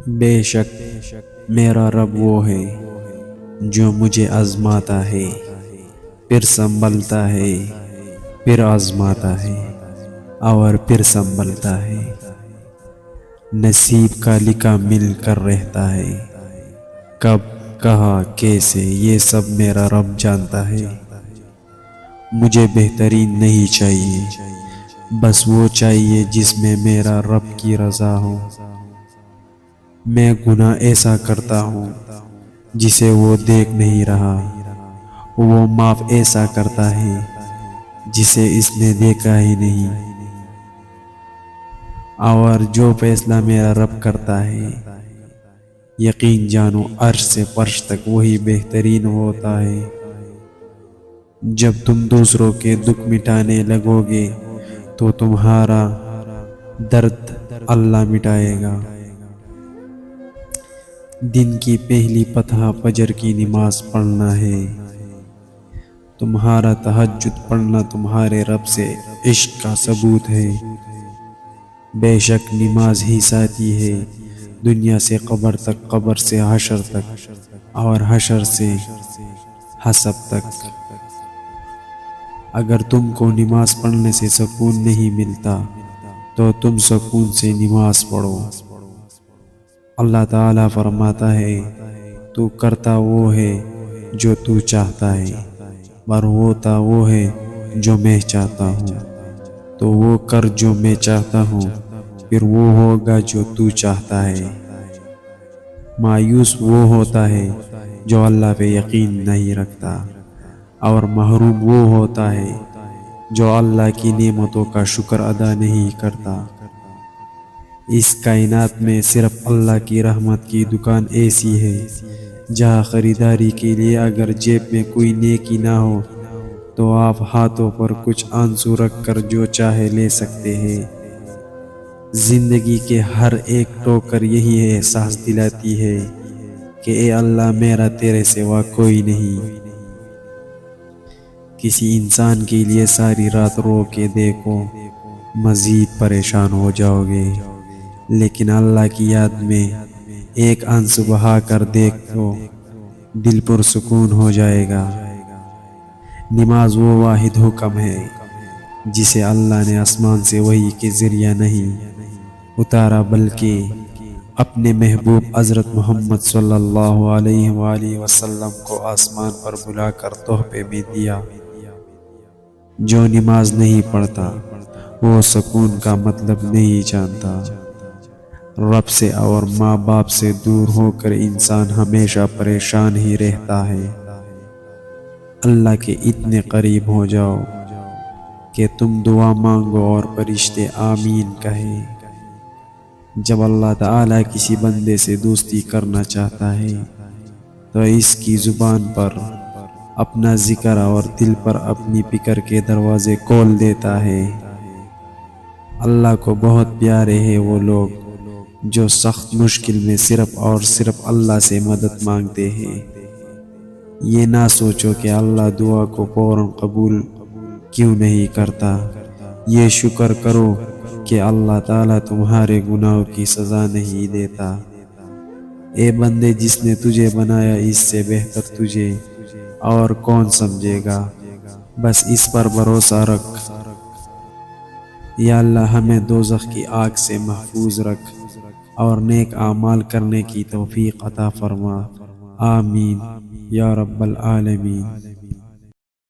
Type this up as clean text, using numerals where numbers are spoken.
بے شک میرا رب وہ ہے جو مجھے آزماتا ہے، پھر سنبھلتا ہے، پھر آزماتا ہے اور پھر سنبھلتا ہے۔ نصیب کا لکھا مل کر رہتا ہے، کب، کہاں، کیسے، یہ سب میرا رب جانتا ہے۔ مجھے بہترین نہیں چاہیے، بس وہ چاہیے جس میں میرا رب کی رضا ہو۔ میں گناہ ایسا کرتا ہوں جسے وہ دیکھ نہیں رہا، وہ معاف ایسا کرتا ہے جسے اس نے دیکھا ہی نہیں۔ اور جو فیصلہ میرا رب کرتا ہے، یقین جانو عرش سے فرش تک وہی بہترین ہوتا ہے۔ جب تم دوسروں کے دکھ مٹانے لگو گے تو تمہارا درد اللہ مٹائے گا۔ دن کی پہلی فتح فجر کی نماز پڑھنا ہے۔ تمہارا تہجد پڑھنا تمہارے رب سے عشق کا ثبوت ہے۔ بے شک نماز ہی ساتھی ہے دنیا سے قبر تک، قبر سے حشر تک، اور حشر سے حسب تک۔ اگر تم کو نماز پڑھنے سے سکون نہیں ملتا تو تم سکون سے نماز پڑھو۔ اللہ تعالیٰ فرماتا ہے، تو کرتا وہ ہے جو تو چاہتا ہے، پر ہوتا وہ ہے جو میں چاہتا ہوں۔ تو وہ کر جو میں چاہتا ہوں، پھر وہ ہوگا جو تو چاہتا ہے۔ مایوس وہ ہوتا ہے جو اللہ پہ یقین نہیں رکھتا، اور محروم وہ ہوتا ہے جو اللہ کی نعمتوں کا شکر ادا نہیں کرتا۔ اس کائنات میں صرف اللہ کی رحمت کی دکان ایسی ہے جہاں خریداری کے لیے اگر جیب میں کوئی نیکی نہ ہو تو آپ ہاتھوں پر کچھ آنسو رکھ کر جو چاہے لے سکتے ہیں۔ زندگی کے ہر ایک ٹوکر یہی احساس دلاتی ہے کہ اے اللہ میرا تیرے سوا کوئی نہیں۔ کسی انسان کے لیے ساری رات رو کے دیکھو، مزید پریشان ہو جاؤ گے، لیکن اللہ کی یاد میں ایک آنسو بہا کر دیکھو، دل پرسکون ہو جائے گا۔ نماز وہ واحد حکم ہے جسے اللہ نے آسمان سے وحی کے ذریعہ نہیں اتارا، بلکہ اپنے محبوب حضرت محمد صلی اللہ علیہ وآلہ وسلم کو آسمان پر بلا کر تحفے میں دیا۔ جو نماز نہیں پڑھتا وہ سکون کا مطلب نہیں جانتا۔ رب سے اور ماں باپ سے دور ہو کر انسان ہمیشہ پریشان ہی رہتا ہے۔ اللہ کے اتنے قریب ہو جاؤ کہ تم دعا مانگو اور فرشتے آمین کہیں۔ جب اللہ تعالیٰ کسی بندے سے دوستی کرنا چاہتا ہے تو اس کی زبان پر اپنا ذکر اور دل پر اپنی فکر کے دروازے کھول دیتا ہے۔ اللہ کو بہت پیارے ہیں وہ لوگ جو سخت مشکل میں صرف اور صرف اللہ سے مدد مانگتے ہیں۔ یہ نہ سوچو کہ اللہ دعا کو فوراً قبول کیوں نہیں کرتا، یہ شکر کرو کہ اللہ تعالیٰ تمہارے گناہوں کی سزا نہیں دیتا۔ اے بندے، جس نے تجھے بنایا اس سے بہتر تجھے اور کون سمجھے گا، بس اس پر بھروسہ رکھ۔ یا اللہ ہمیں دوزخ کی آگ سے محفوظ رکھ اور نیک اعمال کرنے کی توفیق عطا فرما، آمین یا رب العالمین۔